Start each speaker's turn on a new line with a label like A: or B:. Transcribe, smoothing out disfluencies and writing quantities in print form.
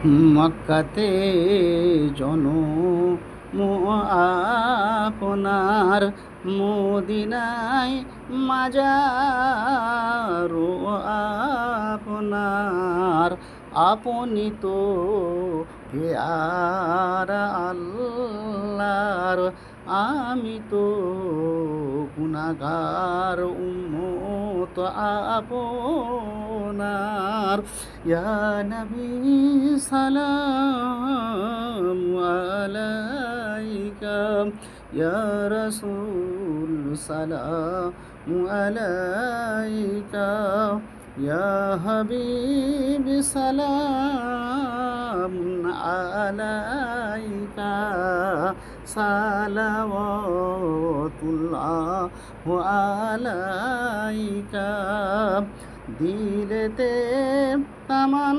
A: মক্কাতে জনম আপনার, মদিনায় মাজার আপনার। আপনি তো পেয়ারা আল্লাহর, আমি তো গুনাহগার উম্মত আপনার। ইয়া নবী সালাম আলাইকা, ইয়া রাসূল সালাম আলাইকা, ইয়া হাবিব সালাম আলাইকা, সালাওয়াতুল্লাহ আলাইকা। দিলেতে তামান